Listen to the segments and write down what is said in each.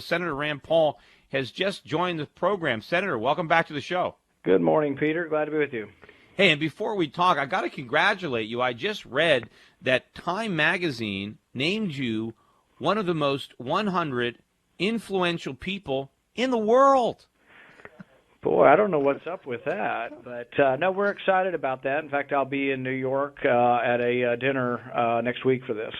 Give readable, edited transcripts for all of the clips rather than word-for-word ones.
Senator Rand Paul has just joined the program. Senator, welcome back to the show. Good morning, Peter. Glad to be with you. Hey, and before we talk, I got to congratulate you. I just read that Time Magazine named you one of the most 100 influential people in the world. Boy, I don't know what's up with that, but no, we're excited about that. In fact, I'll be in New York at a dinner next week for this.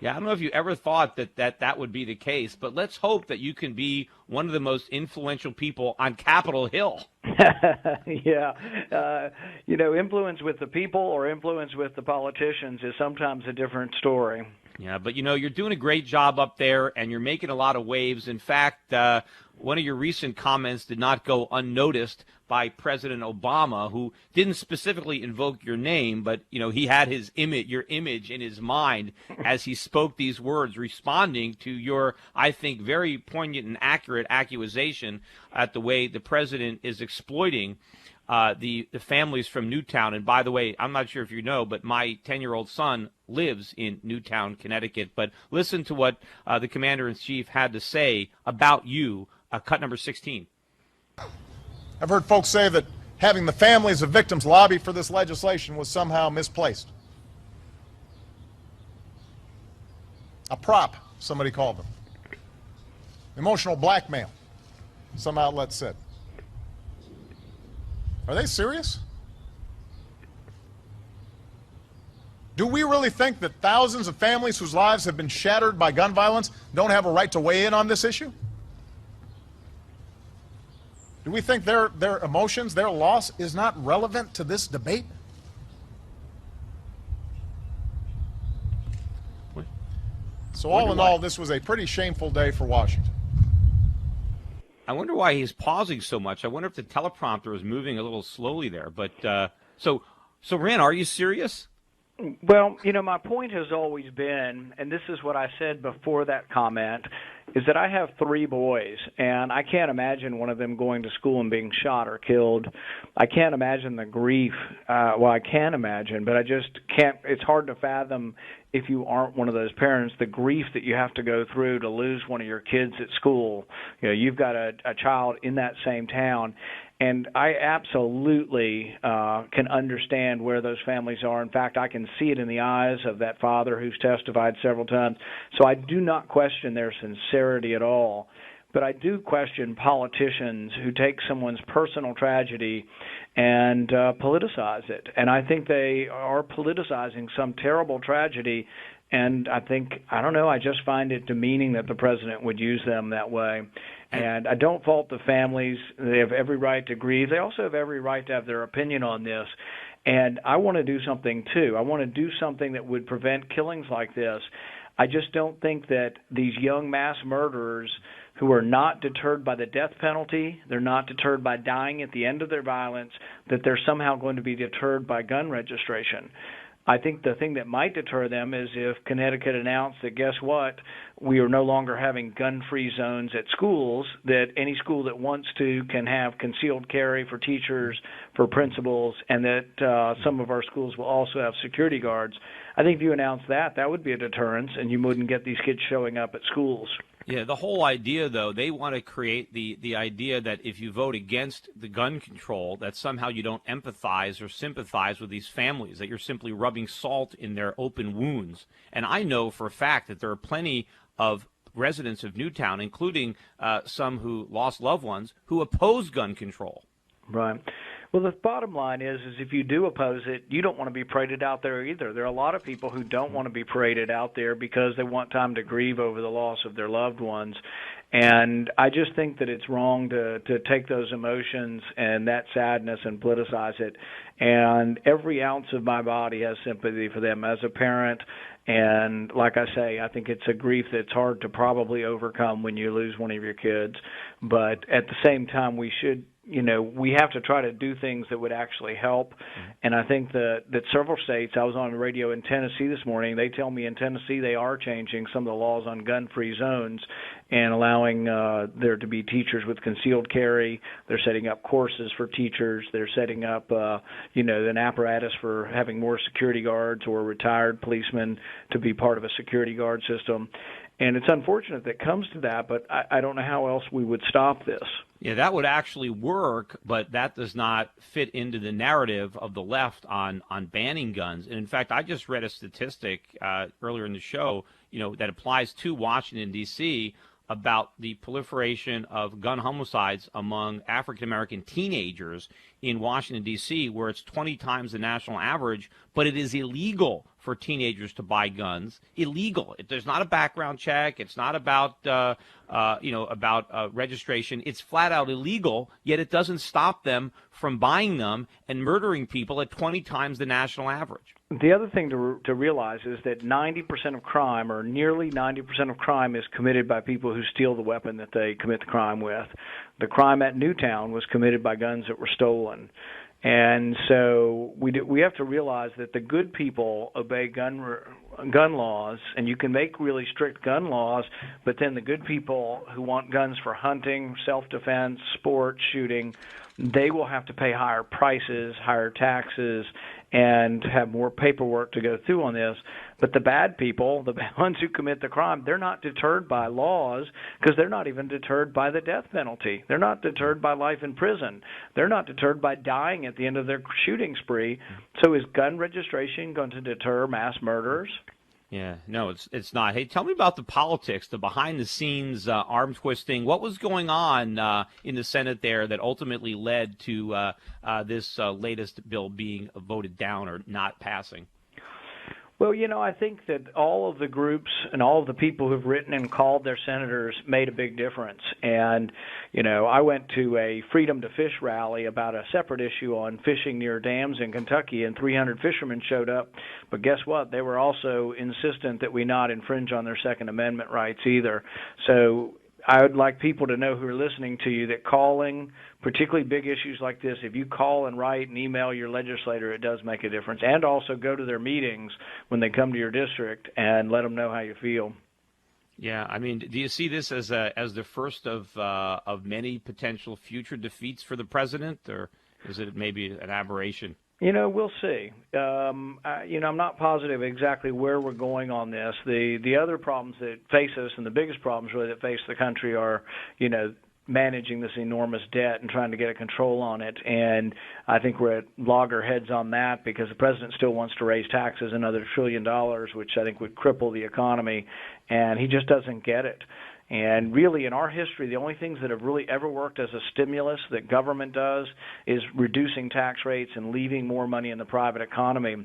Yeah, I don't know if you ever thought that would be the case, but let's hope that you can be one of the most influential people on Capitol Hill. Yeah. Influence with the people or influence with the politicians is sometimes a different story. Yeah, but you're doing a great job up there, and you're making a lot of waves. In fact, one of your recent comments did not go unnoticed by President Obama, who didn't specifically invoke your name, but he had your image in his mind as he spoke these words, responding to your, I think, very poignant and accurate accusation at the way the president is exploiting the families from Newtown. And by the way, I'm not sure if you know, but my 10-year-old son lives in Newtown, Connecticut. But listen to what the commander-in-chief had to say about you, cut number 16. I've heard folks say that having the families of victims lobby for this legislation was somehow misplaced. A prop, somebody called them. Emotional blackmail, some outlets said. Are they serious? Do we really think that thousands of families whose lives have been shattered by gun violence don't have a right to weigh in on this issue? Do we think their emotions, their loss, is not relevant to this debate? So all in all, this was a pretty shameful day for Washington. I wonder why he's pausing so much. I wonder if the teleprompter was moving a little slowly there. But so Rand, are you serious? Well, my point has always been, and this is what I said before that comment, is that I have 3 boys, and I can't imagine one of them going to school and being shot or killed. I can't imagine the grief. Well, I can imagine, but I just can't. It's hard to fathom, if you aren't one of those parents, the grief that you have to go through to lose one of your kids at school. You've got a child in that same town. And I absolutely can understand where those families are. In fact, I can see it in the eyes of that father who's testified several times. So I do not question their sincerity at all. But I do question politicians who take someone's personal tragedy and politicize it. And I think they are politicizing some terrible tragedy. And I just find it demeaning that the president would use them that way. And I don't fault the families. They have every right to grieve. They also have every right to have their opinion on this. And I want to do something, too. I want to do something that would prevent killings like this. I just don't think that these young mass murderers who are not deterred by the death penalty, they're not deterred by dying at the end of their violence, that they're somehow going to be deterred by gun registration. I think the thing that might deter them is if Connecticut announced that, guess what, we are no longer having gun-free zones at schools, that any school that wants to can have concealed carry for teachers, for principals, and that some of our schools will also have security guards. I think if you announce that, that would be a deterrence, and you wouldn't get these kids showing up at schools. Yeah, the whole idea, though, they want to create the idea that if you vote against the gun control, that somehow you don't empathize or sympathize with these families, that you're simply rubbing salt in their open wounds. And I know for a fact that there are plenty of residents of Newtown, including some who lost loved ones, who oppose gun control. Right. Well, the bottom line is if you do oppose it, you don't want to be paraded out there either. There are a lot of people who don't want to be paraded out there because they want time to grieve over the loss of their loved ones. And I just think that it's wrong to take those emotions and that sadness and politicize it. And every ounce of my body has sympathy for them as a parent. And like I say, I think it's a grief that's hard to probably overcome when you lose one of your kids. But at the same time, we have to try to do things that would actually help. And I think that several states, I was on the radio in Tennessee this morning, they tell me in Tennessee they are changing some of the laws on gun-free zones and allowing there to be teachers with concealed carry. They're setting up courses for teachers. They're setting up, an apparatus for having more security guards or retired policemen to be part of a security guard system. And it's unfortunate that it comes to that, but I don't know how else we would stop this. Yeah, that would actually work, but that does not fit into the narrative of the left on banning guns. And in fact, I just read a statistic earlier in the show, that applies to Washington, D.C., about the proliferation of gun homicides among African-American teenagers in Washington, D.C., where it's 20 times the national average, but it is illegal for teenagers to buy guns. Illegal. There's not a background check. It's not about, registration. It's flat out illegal, yet it doesn't stop them from buying them and murdering people at 20 times the national average. The other thing to realize is that 90% of crime, or nearly 90% of crime, is committed by people who steal the weapon that they commit the crime with. The crime at Newtown was committed by guns that were stolen. And so we have to realize that the good people obey gun laws, and you can make really strict gun laws, but then the good people who want guns for hunting, self-defense, sport, shooting, they will have to pay higher prices, higher taxes, and have more paperwork to go through on this. But the bad people, the ones who commit the crime, they're not deterred by laws, because they're not even deterred by the death penalty. They're not deterred by life in prison. They're not deterred by dying at the end of their shooting spree. So is gun registration going to deter mass murderers? Yeah, no, it's not. Hey, tell me about the politics, the behind-the-scenes arm twisting. What was going on in the Senate there that ultimately led to this latest bill being voted down or not passing? Well, I think that all of the groups and all of the people who've written and called their senators made a big difference. And, I went to a Freedom to Fish rally about a separate issue on fishing near dams in Kentucky, and 300 fishermen showed up. But guess what? They were also insistent that we not infringe on their Second Amendment rights either. So I would like people to know who are listening to you that calling, particularly big issues like this, if you call and write and email your legislator, it does make a difference. And also go to their meetings when they come to your district and let them know how you feel. Yeah, I mean, do you see this as the first of many potential future defeats for the president, or is it maybe an aberration? We'll see. I'm not positive exactly where we're going on this. The other problems that face us, and the biggest problems really that face the country, are, managing this enormous debt and trying to get a control on it. And I think we're at loggerheads on that because the president still wants to raise taxes another $1 trillion, which I think would cripple the economy, and he just doesn't get it. And really, in our history, the only things that have really ever worked as a stimulus that government does is reducing tax rates and leaving more money in the private economy.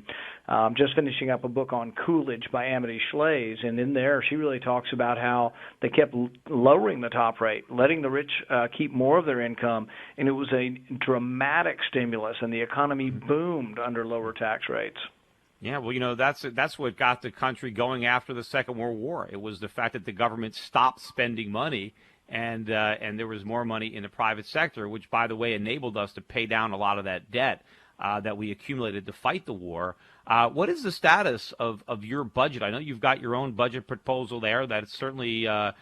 Just finishing up a book on Coolidge by Amity Shlaes, and in there she really talks about how they kept lowering the top rate, letting the rich keep more of their income, and it was a dramatic stimulus, and the economy boomed under lower tax rates. Yeah, well, that's what got the country going after the Second World War. It was the fact that the government stopped spending money, and there was more money in the private sector, which, by the way, enabled us to pay down a lot of that debt that we accumulated to fight the war. What is the status of your budget? I know you've got your own budget proposal there. That's certainly a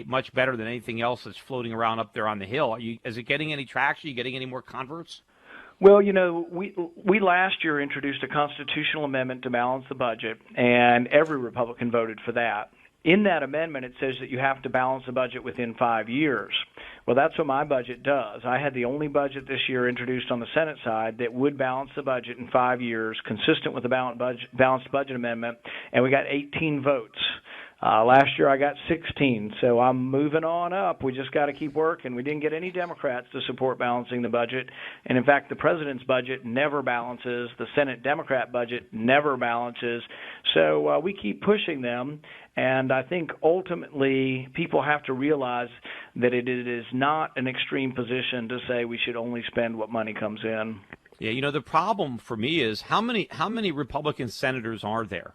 much better than anything else that's floating around up there on the Hill. Is it getting any traction? Are you getting any more converts? Well, we last year introduced a constitutional amendment to balance the budget, and every Republican voted for that. In that amendment, it says that you have to balance the budget within 5 years. Well, that's what my budget does. I had the only budget this year introduced on the Senate side that would balance the budget in 5 years, consistent with the balanced budget amendment, and we got 18 votes. Last year I got 16, so I'm moving on up. We just got to keep working. We didn't get any Democrats to support balancing the budget, and in fact the president's budget never balances. The Senate Democrat budget never balances. So we keep pushing them, and I think ultimately people have to realize that it is not an extreme position to say we should only spend what money comes in. Yeah, the problem for me is how many Republican senators are there?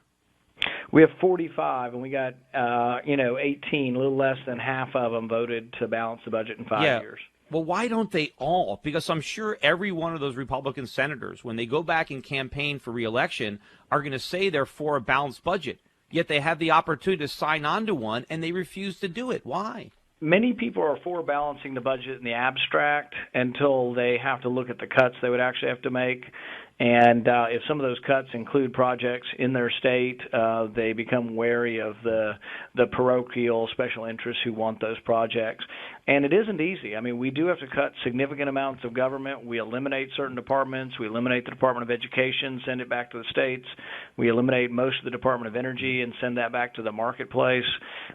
We have 45, and we got 18, a little less than half of them voted to balance the budget in 5 years. Well, why don't they all? Because I'm sure every one of those Republican senators, when they go back and campaign for re-election, are going to say they're for a balanced budget. Yet they have the opportunity to sign on to one, and they refuse to do it. Why? Many people are for balancing the budget in the abstract until they have to look at the cuts they would actually have to make. And if some of those cuts include projects in their state, they become wary of the parochial special interests who want those projects. And it isn't easy. I mean, we do have to cut significant amounts of government. We eliminate certain departments. We eliminate the Department of Education, send it back to the states. We eliminate most of the Department of Energy and send that back to the marketplace.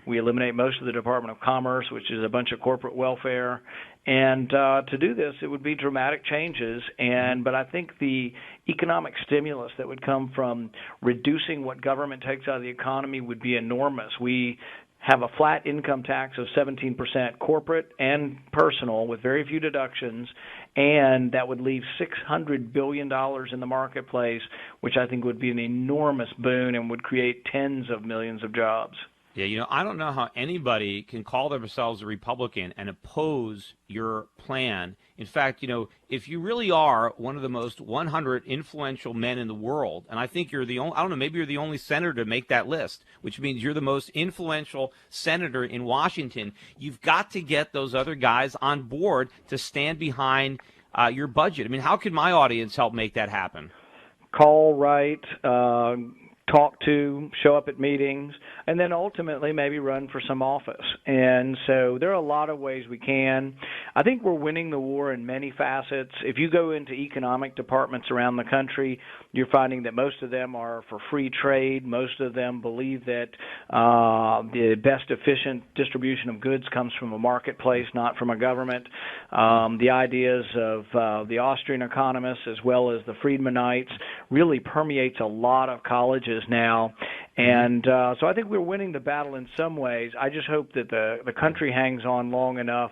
We eliminate most of the Department of Commerce, which is a bunch of corporate welfare. And to do this, it would be dramatic changes. But I think the economic stimulus that would come from reducing what government takes out of the economy would be enormous. We have a flat income tax of 17% corporate and personal with very few deductions, and that would leave $600 billion in the marketplace, which I think would be an enormous boon and would create tens of millions of jobs. Yeah, I don't know how anybody can call themselves a Republican and oppose your plan. In fact, if you really are one of the most 100 influential men in the world, and I think you're the only, I don't know, maybe you're the only senator to make that list, which means you're the most influential senator in Washington, you've got to get those other guys on board to stand behind your budget. I mean, how can my audience help make that happen? Call, write, talk to, show up at meetings, and then ultimately maybe run for some office. And so there are a lot of ways we can. I think we're winning the war in many facets. If you go into economic departments around the country, you're finding that most of them are for free trade. Most of them believe that the best efficient distribution of goods comes from a marketplace, not from a government. The ideas of the Austrian economists as well as the Friedmanites really permeates a lot of colleges now. And so I think we're winning the battle in some ways. I just hope that the country hangs on long enough.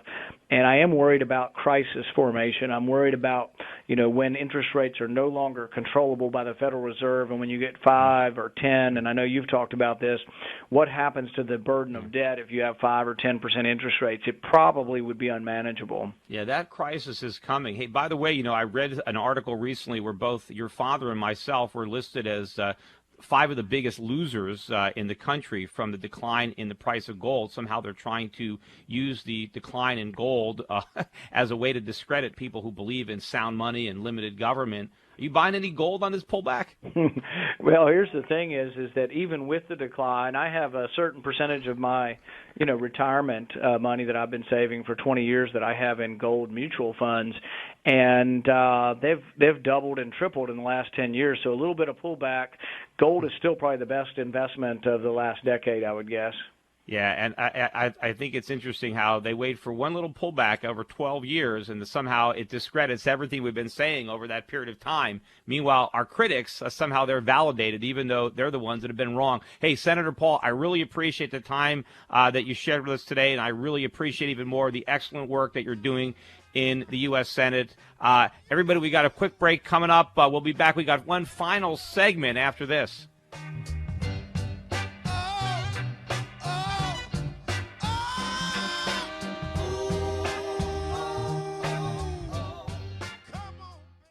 And I am worried about crisis formation. I'm worried about, when interest rates are no longer controllable by the Federal Reserve, and when you get 5 or 10, and I know you've talked about this, what happens to the burden of debt if you have 5 or 10% interest rates? It probably would be unmanageable. Yeah, that crisis is coming. Hey, by the way, I read an article recently where both your father and myself were listed as 5 of the biggest losers in the country from the decline in the price of gold. Somehow they're trying to use the decline in gold as a way to discredit people who believe in sound money and limited government. Are you buying any gold on this pullback? Well, here's the thing is that even with the decline, I have a certain percentage of my, retirement money that I've been saving for 20 years that I have in gold mutual funds, and they've doubled and tripled in the last 10 years. So a little bit of pullback. Gold is still probably the best investment of the last decade, I would guess. Yeah, and I think it's interesting how they wait for one little pullback over 12 years, and somehow it discredits everything we've been saying over that period of time. Meanwhile, our critics, somehow they're validated, even though they're the ones that have been wrong. Hey, Senator Paul, I really appreciate the time that you shared with us today, and I really appreciate even more the excellent work that you're doing in the U.S. Senate. Everybody, we got a quick break coming up. We'll be back. We got one final segment after this.